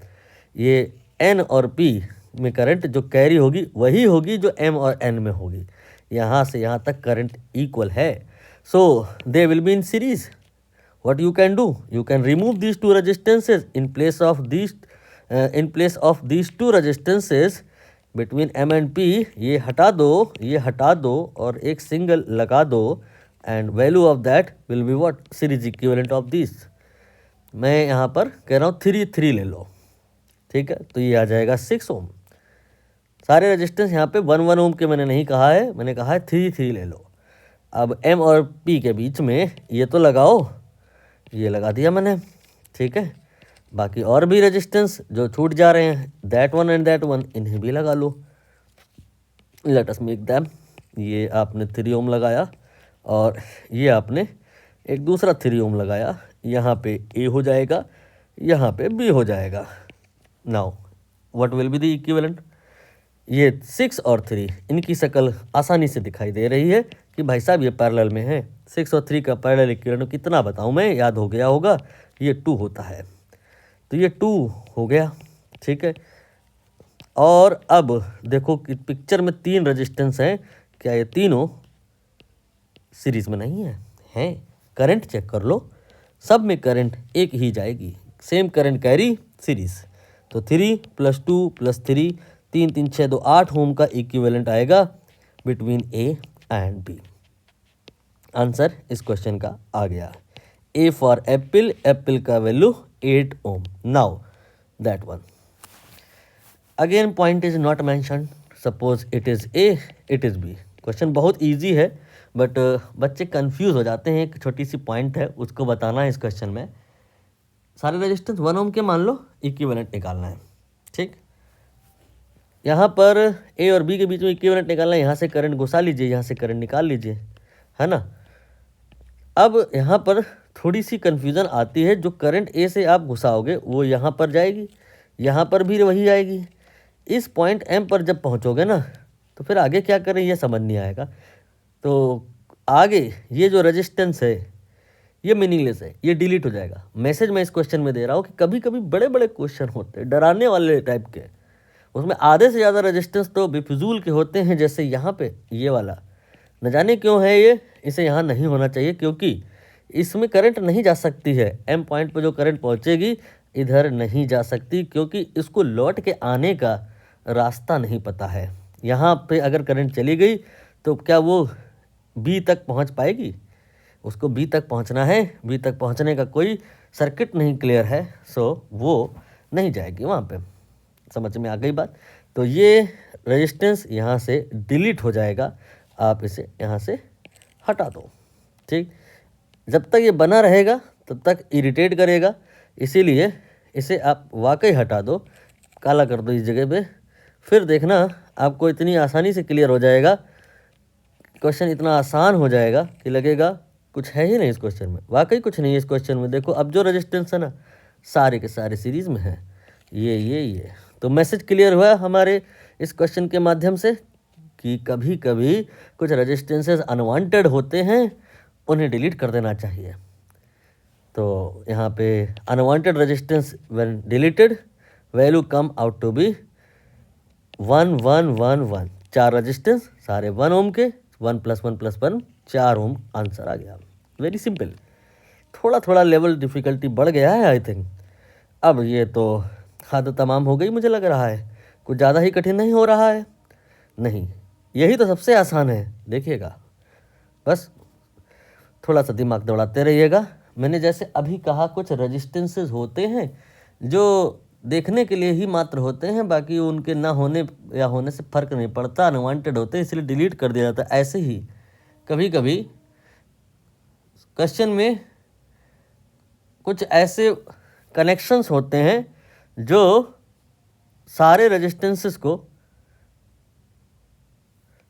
ये एन और पी में करंट जो कैरी होगी वही होगी जो एम और एन में होगी। यहाँ से यहाँ तक करंट इक्वल है, so they will be in series. What you can do? You can remove these two resistances in place of these two resistances between M and P. ये हटा दो और एक सिंगल लगा दो, and value of that will be what? Series equivalent of this. मैं यहाँ पर कह रहा हूँ 3 ले लो, ठीक है, तो ये आ जाएगा 6 ओम। सारे रेजिस्टेंस यहाँ पे 1 1 ओम के मैंने नहीं कहा है, मैंने कहा है 3 ले लो। अब M और P के बीच में ये तो लगाओ, ये लगा दिया मैंने, ठीक है। बाकी और भी रेजिस्टेंस जो छूट जा रहे हैं, that one and that one, इन्हें भी लगा लो। Let us make them. ये आपने 3 ओम लगाया और ये आपने एक दूसरा 3 ओम लगाया, यहाँ पे A हो जाएगा, यहाँ पे B हो जाएगा। Now what will be the equivalent? ये 6 और 3, इनकी शक्ल आसानी से दिखाई दे रही है कि भाई साहब ये पैरेलल में है। 6 और 3 का पैरेलल इक्विवेलेंट कितना बताऊं मैं, याद हो गया होगा, ये 2 होता है। तो ये 2 हो गया, ठीक है। और अब देखो कि पिक्चर में 3 रेजिस्टेंस हैं, क्या ये तीनों सीरीज में नहीं है? हैं। करंट चेक कर लो, सब में करंट एक ही जाएगी, सेम करंट कैरी सीरीज। तो 3 + 2 + 3, 3 3 6 2 8 ओम का इक्विवेलेंट आएगा between A and B. Answer इस क्वेश्चन का आ गया। ए फॉर एप्पल, एप्पल का value 8 ohm. Now that one again point is not mentioned, suppose it is A, it is B. Question बहुत easy है बट बच्चे confuse हो जाते हैं। एक छोटी सी पॉइंट है, उसको बताना है इस क्वेश्चन में। सारे रेजिस्टेंस 1 ओम के मान लो, इक्विवेलेंट निकालना है, ठीक। यहाँ पर ए और बी के बीच में इक्विवेलेंट निकालना है, यहाँ से करंट घुसा लीजिए, यहाँ से करंट निकाल लीजिए, है ना। अब यहाँ पर थोड़ी सी कन्फ्यूज़न आती है, जो करंट ए से आप घुसाओगे वो यहाँ पर जाएगी, यहाँ पर भी वही आएगी। इस पॉइंट एम पर जब पहुँचोगे ना, तो फिर आगे क्या करें ये समझ नहीं आएगा। तो आगे ये जो रेजिस्टेंस है ये मीनिंगलेस है, ये डिलीट हो जाएगा। मैसेज मैं इस क्वेश्चन में दे रहा हूँ कि कभी कभी बड़े बड़े क्वेश्चन होते हैं डराने वाले टाइप के, उसमें आधे से ज़्यादा रेजिस्टेंस तो बेफिजूल के होते हैं। जैसे यहाँ पे ये वाला, न जाने क्यों है ये, इसे यहाँ नहीं होना चाहिए, क्योंकि इसमें करंट नहीं जा सकती है, एम पॉइंट पर जो करंट पहुंचेगी इधर नहीं जा सकती, क्योंकि इसको लौट के आने का रास्ता नहीं पता है। यहाँ पे अगर करंट चली गई तो क्या वो बी तक पहुंच पाएगी? उसको बी तक पहुंचना है, बी तक पहुंचने का कोई सर्किट नहीं क्लियर है, सो वो नहीं जाएगी वहाँ पे। समझ में आ गई बात? तो ये रेजिस्टेंस यहाँ से डिलीट हो जाएगा, आप इसे यहाँ से हटा दो। ठीक, जब तक ये बना रहेगा तब तक इरिटेट करेगा, इसीलिए इसे आप वाकई हटा दो, काला कर दो इस जगह पे। फिर देखना आपको इतनी आसानी से क्लियर हो जाएगा, क्वेश्चन इतना आसान हो जाएगा कि लगेगा कुछ है ही नहीं इस क्वेश्चन में। वाकई कुछ नहीं है इस क्वेश्चन में। देखो अब जो रेजिस्टेंस है ना, सारे के सारे सीरीज़ में है, ये। तो मैसेज क्लियर हुआ हमारे इस क्वेश्चन के माध्यम से कि कभी कभी कुछ रेजिस्टेंसेस अनवांटेड होते हैं, उन्हें डिलीट कर देना चाहिए। तो यहाँ पे unwanted resistance when deleted value come out to be 1 1 1 1। 4 resistance सारे 1 ओम के, 1 + 1 + 1 4 ओम आंसर आ गया। Very simple. थोड़ा लेवल डिफ़िकल्टी बढ़ गया है आई थिंक। अब ये तो हद तमाम हो गई मुझे लग रहा है, कुछ ज़्यादा ही कठिन नहीं हो रहा है। नहीं, यही तो सबसे आसान है। देखिएगा, बस थोड़ा सा दिमाग दौड़ाते रहिएगा। मैंने जैसे अभी कहा, कुछ रेजिस्टेंसेस होते हैं जो देखने के लिए ही मात्र होते हैं, बाकी उनके ना होने या होने से फ़र्क नहीं पड़ता, अनवांटेड होते हैं इसलिए डिलीट कर दिया जाता है। ऐसे ही कभी कभी क्वेश्चन में कुछ ऐसे कनेक्शंस होते हैं जो सारे रेजिस्टेंसेस को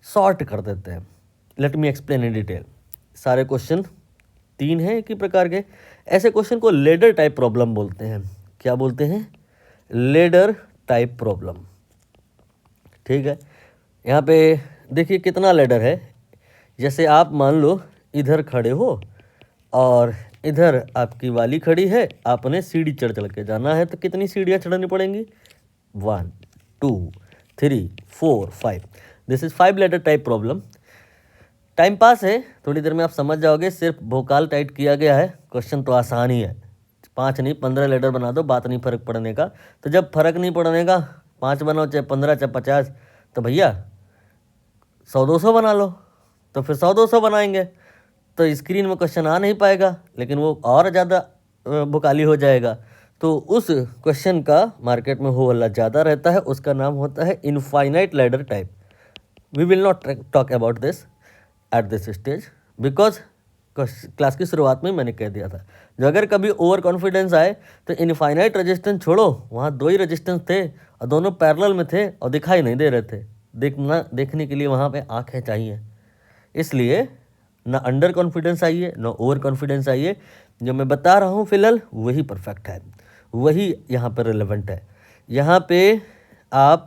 सॉर्ट कर देते हैं। Let me explain in detail. सारे क्वेश्चन 3 हैं एक ही प्रकार के। ऐसे क्वेश्चन को लेडर टाइप प्रॉब्लम बोलते हैं। क्या बोलते हैं? Ladder type problem. ठीक है, यहाँ पे देखिए कितना लेडर है। जैसे आप मान लो इधर खड़े हो और इधर आपकी वाली खड़ी है, आपने सीढ़ी चढ़ के जाना है, तो कितनी सीढ़ियाँ चढ़नी पड़ेंगी? 1 2 3 4 5। This is 5 ladder type problem. Time pass है, थोड़ी देर में आप समझ जाओगे। सिर्फ भोकाल टाइट किया गया है, क्वेश्चन तो आसान ही है। 5 नहीं 15 लेडर बना दो, बात नहीं फर्क पड़ने का। तो जब फर्क नहीं पड़ने का, 5 बनाओ चाहे 15 चाहे 50, तो भैया 100-200 बना लो। तो फिर 100-200 बनाएंगे तो स्क्रीन में क्वेश्चन आ नहीं पाएगा, लेकिन वो और ज़्यादा भोकाली हो जाएगा। तो उस क्वेश्चन का मार्केट में हो हल्ला ज़्यादा रहता है, उसका नाम होता है infinite ladder type. We will not talk about this at this stage, because class की शुरुआत में मैंने कह दिया था, जो अगर कभी ओवर कॉन्फिडेंस आए तो इनफाइनाइट रेजिस्टेंस छोड़ो, वहाँ 2 ही रेजिस्टेंस थे और दोनों पैरेलल में थे और दिखाई नहीं दे रहे थे। देखने के लिए वहाँ पे आँखें चाहिए। इसलिए ना अंडर कॉन्फिडेंस आइए ना ओवर कॉन्फिडेंस आइए। जो मैं बता रहा हूँ फिलहाल वही परफेक्ट है, वही यहाँ पर रिलेवेंट है। यहाँ पे आप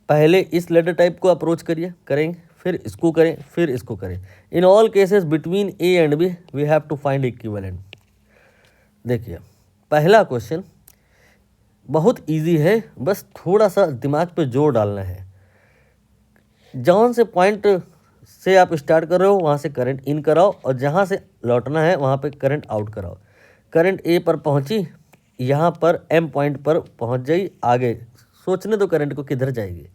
पहले इस लेटर टाइप को अप्रोच करेंगे, फिर इसको करें, फिर इसको करें। In all cases between A and B we have to find equivalent. देखिए पहला क्वेश्चन बहुत इजी है, बस थोड़ा सा दिमाग पे जोर डालना है। जहाँ से पॉइंट से आप स्टार्ट कर रहे हो वहाँ से करंट इन कराओ, और जहाँ से लौटना है वहाँ पे करंट आउट कराओ। करंट ए पर पहुँची, यहाँ पर एम पॉइंट पर पहुँच जाई। आगे सोचने दो करंट को किधर जाएगी।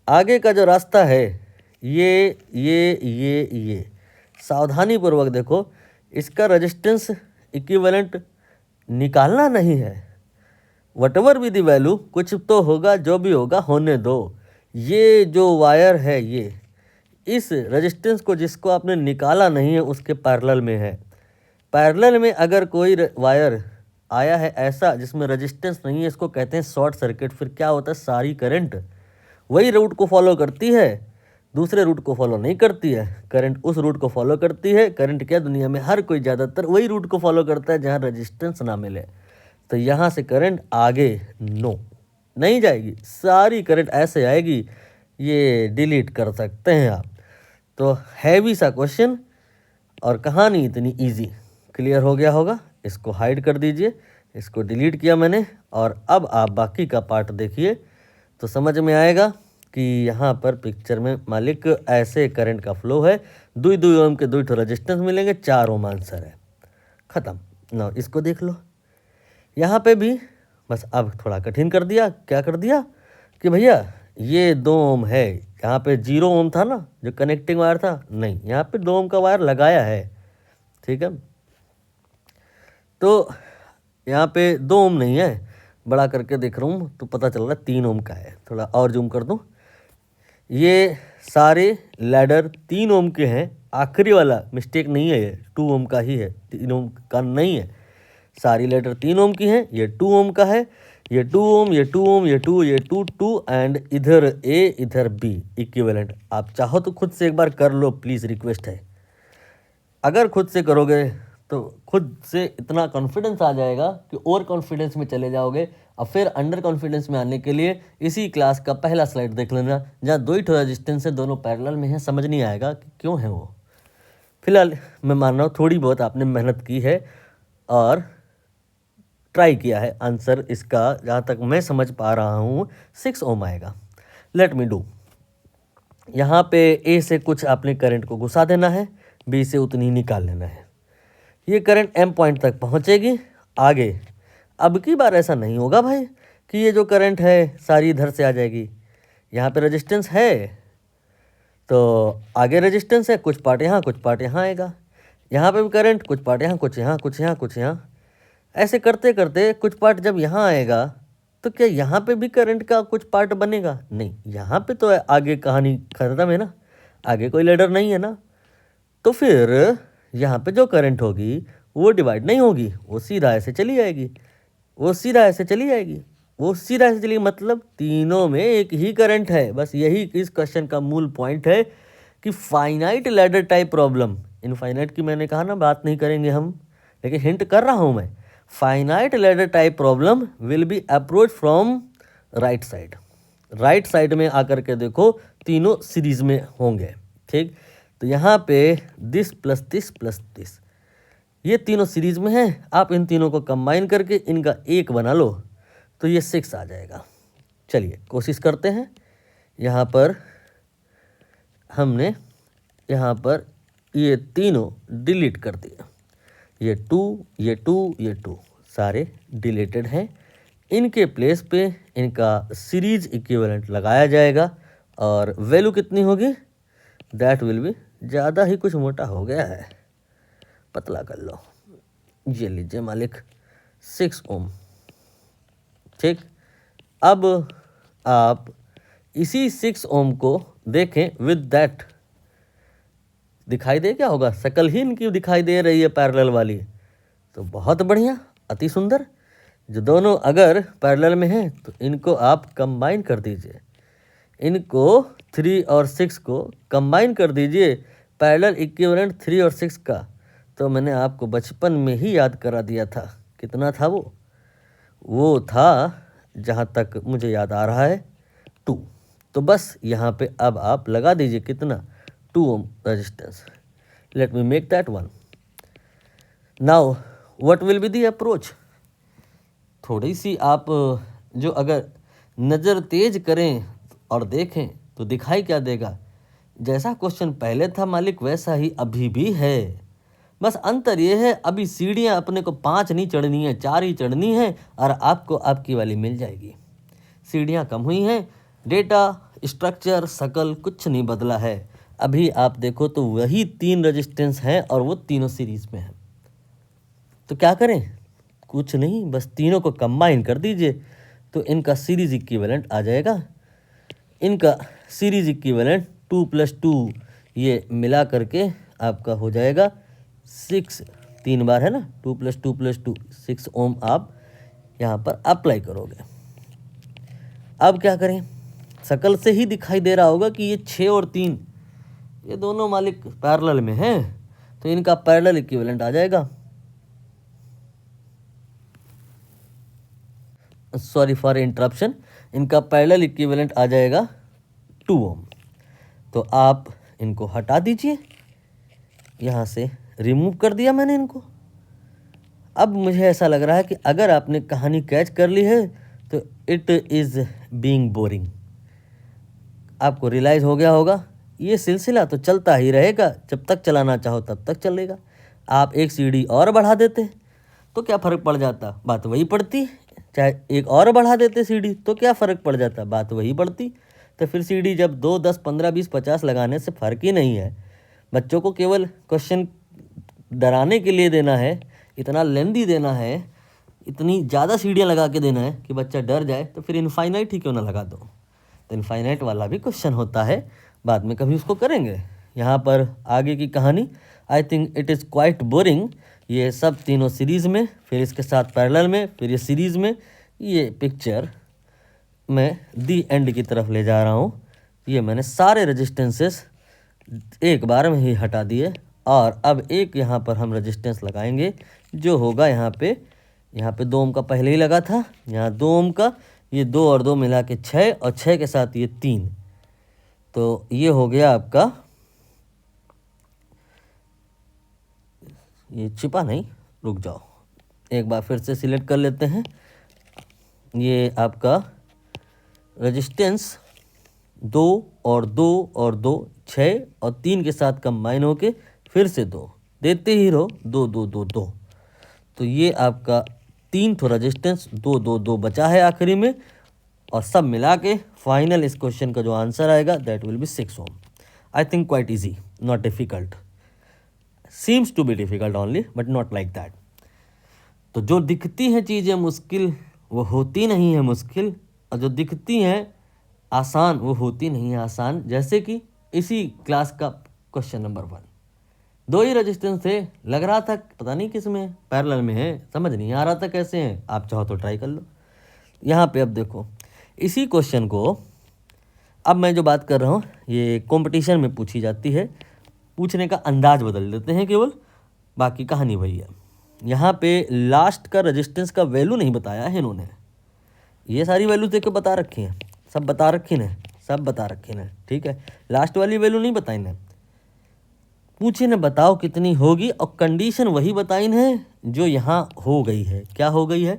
आगे का जो रास्ता है ये सावधानी पूर्वक देखो। इसका रेजिस्टेंस इक्विवेलेंट निकालना नहीं है। वटएवर बी दी वैल्यू, कुछ तो होगा, जो भी होगा होने दो। ये जो वायर है ये इस रेजिस्टेंस को जिसको आपने निकाला नहीं है उसके पैरेलल में है। पैरेलल में अगर कोई वायर आया है ऐसा जिसमें रेजिस्टेंस नहीं है, इसको कहते हैं शॉर्ट सर्किट। फिर क्या होता है, सारी करंट वही रूट को फॉलो करती है, दूसरे रूट को फॉलो नहीं करती है। करंट उस रूट को फॉलो करती है। करंट क्या, दुनिया में हर कोई ज़्यादातर वही रूट को फॉलो करता है जहाँ रेजिस्टेंस ना मिले। तो यहाँ से करंट आगे नहीं जाएगी, सारी करंट ऐसे आएगी, ये डिलीट कर सकते हैं आप। तो हैवी सा क्वेश्चन और कहानी इतनी इजी। क्लियर हो गया होगा। इसको हाइड कर दीजिए, इसको डिलीट किया मैंने, और अब आप बाकी का पार्ट देखिए तो समझ में आएगा कि यहाँ पर पिक्चर में मालिक ऐसे करंट का फ्लो है, 2 ओम के 2 रेजिस्टेंस मिलेंगे, 4 ओम आंसर है, ख़त्म। ना इसको देख लो, यहाँ पे भी बस अब थोड़ा कठिन कर दिया। क्या कर दिया कि भैया ये 2 ओम है, यहाँ पे 0 ओम था ना जो कनेक्टिंग वायर था, नहीं यहाँ पे 2 ओम का वायर लगाया है, ठीक है। तो यहाँ पे 2 ओम नहीं है, बड़ा करके देख रहा हूँ तो पता चल रहा है 3 ओम का है। थोड़ा और जूम कर दूँ, ये सारे लैडर 3 ओम के हैं, आखिरी वाला मिस्टेक नहीं है, ये 2 ओम का ही है, 3 ओम का नहीं है। सारी लेटर 3 ओम की हैं, ये 2 ओम का है, ये 2 ओम, ये 2 ओम, ये 2, ये 2, 2 एंड इधर ए इधर बी इक्विवेलेंट। आप चाहो तो खुद से एक बार कर लो प्लीज़, रिक्वेस्ट है। अगर खुद से करोगे तो खुद से इतना कॉन्फिडेंस आ जाएगा कि और कॉन्फिडेंस में चले जाओगे। अब फिर अंडर कॉन्फिडेंस में आने के लिए इसी क्लास का पहला स्लाइड देख लेना, जहाँ 2 ही रेजिस्टेंस है, दोनों पैरेलल में है, समझ नहीं आएगा कि क्यों है वो। फिलहाल मैं मान रहा हूँ थोड़ी बहुत आपने मेहनत की है और ट्राई किया है। आंसर इसका जहाँ तक मैं समझ पा रहा हूँ 6 ओम आएगा। Let me do. यहाँ पे ए से कुछ आपने करंट को घुसा देना है, बी से उतनी ही निकाल लेना है। ये करंट एम पॉइंट तक पहुँचेगी। आगे अब की बार ऐसा नहीं होगा भाई कि ये जो करंट है सारी इधर से आ जाएगी। यहाँ पे रेजिस्टेंस है तो आगे रेजिस्टेंस है, कुछ पार्ट यहाँ कुछ पार्ट यहाँ आएगा। यहाँ पे भी करंट, कुछ पार्ट यहाँ कुछ यहाँ कुछ यहाँ कुछ यहाँ, ऐसे करते करते कुछ पार्ट जब यहाँ आएगा तो क्या यहाँ पे भी करंट का कुछ पार्ट बनेगा? नहीं, यहाँ पे तो आगे कहानी खत्म है ना, आगे कोई लेडर नहीं है ना। तो फिर यहाँ पे जो करंट होगी वो डिवाइड नहीं होगी, वो सीधा ऐसे चली जाएगी, वो सीधा ऐसे चली जाएगी, वो सीधा ऐसे चली, मतलब तीनों में एक ही करंट है। बस यही इस क्वेश्चन का मूल पॉइंट है कि finite ladder type problem, infinite की मैंने कहा ना बात नहीं करेंगे हम, लेकिन हिंट कर रहा हूँ मैं, finite ladder type problem will be approach from right side. Right side में आकर के देखो तीनों सीरीज में होंगे, ठीक। तो यहाँ पे this plus this plus this, ये तीनों सीरीज में हैं। आप इन तीनों को कंबाइन करके इनका एक बना लो तो ये 6 आ जाएगा। चलिए कोशिश करते हैं। यहाँ पर हमने यहाँ पर ये तीनों डिलीट कर दिया, ये 2 ये 2 ये 2 सारे डिलीटेड हैं। इनके प्लेस पे इनका सीरीज इक्विवेलेंट लगाया जाएगा और वैल्यू कितनी होगी, दैट विल बी, ज़्यादा ही कुछ मोटा हो गया है, पतला कर लो। ये लीजिए मालिक 6 ओम, ठीक। अब आप इसी 6 ओम को देखें विद दैट, दिखाई दे क्या होगा, शक्ल ही इनकी दिखाई दे रही है पैरेलल वाली, तो बहुत बढ़िया, अति सुंदर। जो दोनों अगर पैरेलल में हैं तो इनको आप कंबाइन कर दीजिए, इनको 3 और 6 को कंबाइन कर दीजिए, पैरेलल इक्विवेलेंट 3 और 6 का। तो मैंने आपको बचपन में ही याद करा दिया था, कितना था वो था जहाँ तक मुझे याद आ रहा है 2। तो बस यहाँ पे अब आप लगा दीजिए कितना, 2 ohm resistance. Let me make that 1। Now what will be the approach, थोड़ी सी आप जो अगर नज़र तेज करें और देखें तो दिखाई क्या देगा, जैसा क्वेश्चन पहले था मालिक वैसा ही अभी भी है। बस अंतर ये है अभी सीढ़ियाँ अपने को 5 नहीं चढ़नी है, 4 ही चढ़नी है और आपको आपकी वाली मिल जाएगी। सीढ़ियाँ कम हुई हैं, डेटा स्ट्रक्चर शकल कुछ नहीं बदला है। अभी आप देखो तो वही 3 रेजिस्टेंस हैं और वो तीनों सीरीज में हैं। तो क्या करें, कुछ नहीं, बस तीनों को कंबाइन कर दीजिए तो इनका सीरीज इक्विवेलेंट आ जाएगा। इनका सीरीज इक्विवेलेंट 2 + 2 ये मिला करके आपका हो जाएगा 6, 3 बार है ना, 2 + 2 + 2 6 ओम आप यहाँ पर अप्लाई करोगे। अब क्या करें, शकल से ही दिखाई दे रहा होगा कि ये 6 और 3 ये दोनों मालिक पैरेलल में हैं, तो इनका पैरेलल इक्विवेलेंट आ जाएगा, सॉरी फॉर इंटरप्शन, इनका पैरेलल इक्विवेलेंट आ जाएगा 2 ओम। तो आप इनको हटा दीजिए, यहाँ से रिमूव कर दिया मैंने इनको। अब मुझे ऐसा लग रहा है कि अगर आपने कहानी कैच कर ली है तो इट इज़ बीइंग बोरिंग। आपको रियलाइज़ हो गया होगा ये सिलसिला तो चलता ही रहेगा, जब तक चलाना चाहो तब तक चलेगा। आप एक सीढ़ी और बढ़ा देते तो क्या फ़र्क पड़ जाता, बात वही पड़ती। चाहे एक और बढ़ा देते सीढ़ी तो क्या फ़र्क पड़ जाता, बात वही पड़ती। तो फिर सीढ़ी जब 2, 10, 15, 20, 50 लगाने से फ़र्क ही नहीं है। बच्चों को केवल क्वेश्चन डराने के लिए देना है, इतना लेंदी देना है, इतनी ज़्यादा सीढ़ियाँ लगा के देना है कि बच्चा डर जाए। तो फिर इनफाइनाइट ही क्यों ना लगा दो। तो इनफाइनाइट वाला भी क्वेश्चन होता है, बाद में कभी उसको करेंगे। यहाँ पर आगे की कहानी I think it is quite boring. ये सब तीनों सीरीज़ में, फिर इसके साथ पैरेलल में, फिर ये सीरीज़ में, ये पिक्चर मैं दी एंड की तरफ ले जा रहा हूँ। ये मैंने सारे रेजिस्टेंसेस एक बार में ही हटा दिए और अब एक यहाँ पर हम रेजिस्टेंस लगाएंगे जो होगा यहाँ पे 2 ओम का पहले ही लगा था, यहाँ 2 ओम का, ये 2 और 2 मिला के 6 और 6 के साथ ये 3। तो ये हो गया आपका, ये छिपा नहीं, रुक जाओ एक बार फिर से सिलेक्ट कर लेते हैं। ये आपका रेजिस्टेंस 2 और 2 और 2, 6 और 3 के साथ कंबाइन होके फिर से 2 देते ही रहो, 2 2 2 2। तो ये आपका 3 ठो रेजिस्टेंस 2 2 2 बचा है आखिरी में, और सब मिला के फाइनल इस क्वेश्चन का जो आंसर आएगा that will be 6 ohm. I think quite easy, not difficult, seems to be difficult only but not like that. तो जो दिखती हैं चीज़ें मुश्किल वो होती नहीं है मुश्किल, और जो दिखती हैं आसान वो होती नहीं है आसान। जैसे कि इसी क्लास का क्वेश्चन नंबर 1, 2 ही रेजिस्टेंस थे, लग रहा था पता नहीं किस में, पैरेलल में है, समझ नहीं आ रहा था कैसे हैं। आप चाहो तो ट्राई कर लो। यहाँ पे अब देखो इसी क्वेश्चन को, अब मैं जो बात कर रहा हूँ ये कंपटीशन में पूछी जाती है, पूछने का अंदाज बदल देते हैं केवल, बाकी कहानी वही है। यहाँ पे लास्ट का रेजिस्टेंस का वैल्यू नहीं बताया है इन्होंने, ये सारी वैल्यू देख के बता रखी हैं, सब बता रखी ने, सब बता रखी ने, ठीक है। लास्ट वाली वैल्यू नहीं बताई ने, पूछे ने बताओ कितनी होगी, और कंडीशन वही बताई ने जो यहाँ हो गई है। क्या हो गई है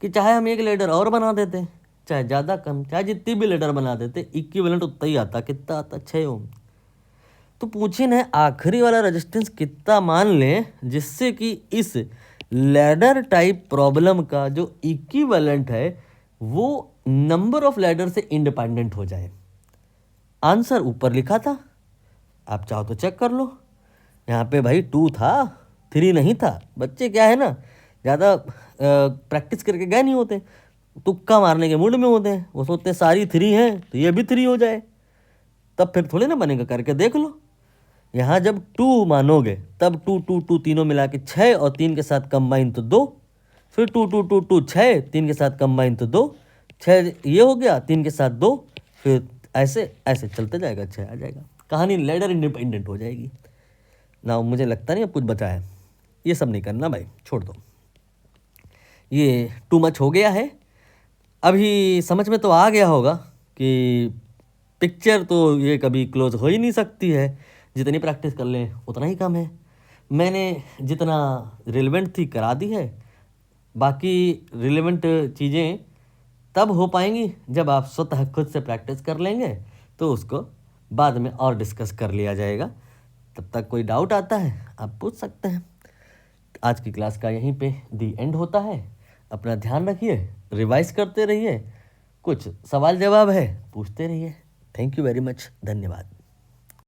कि चाहे हम एक लेडर और बना देते, चाहे ज़्यादा कम, चाहे जितनी भी लेडर बना देते, इक्विवेलेंट उतना ही आता। कितना आता, 6 ओम। तो पूछे ने आखिरी वाला रेजिस्टेंस कितना मान लें जिससे कि इस लैडर टाइप प्रॉब्लम का जो इक्विवेलेंट है वो नंबर ऑफ लैडर से इंडिपेंडेंट हो जाए। आंसर ऊपर लिखा था, आप चाहो तो चेक कर लो। यहाँ पे भाई 2 था, 3 नहीं था। बच्चे क्या है ना, ज़्यादा प्रैक्टिस करके गए नहीं होते, तुक्का मारने के मूड में होते हैं। वो सोचते हैं सारी 3 हैं तो ये भी 3 हो जाए, तब फिर थोड़े ना बनेगा, करके देख लो। यहाँ जब 2 मानोगे तब 2 2 2 तीनों मिला के 6 और 3 के साथ कंबाइन तो 2, फिर 2 2 2 2 6, 3 के साथ कंबाइन तो 2, 6 ये हो गया, 3 के साथ 2, फिर ऐसे ऐसे चलते जाएगा, 6 आ जाएगा, कहानी लैडर इंडिपेंडेंट हो जाएगी ना। मुझे लगता नहीं अब कुछ बचा है, ये सब नहीं करना भाई, छोड़ दो, ये टू मच हो गया है। अभी समझ में तो आ गया होगा कि पिक्चर तो ये कभी क्लोज हो ही नहीं सकती है, जितनी प्रैक्टिस कर लें उतना ही कम है। मैंने जितना रिलेवेंट थी करा दी है, बाकी रिलेवेंट चीज़ें तब हो पाएंगी जब आप स्वतः खुद से प्रैक्टिस कर लेंगे, तो उसको बाद में और डिस्कस कर लिया जाएगा। तब तक कोई डाउट आता है आप पूछ सकते हैं। आज की क्लास का यहीं पे दी एंड होता है। अपना ध्यान रखिए, रिवाइज करते रहिए, कुछ सवाल जवाब है पूछते रहिए। थैंक यू वेरी मच, धन्यवाद।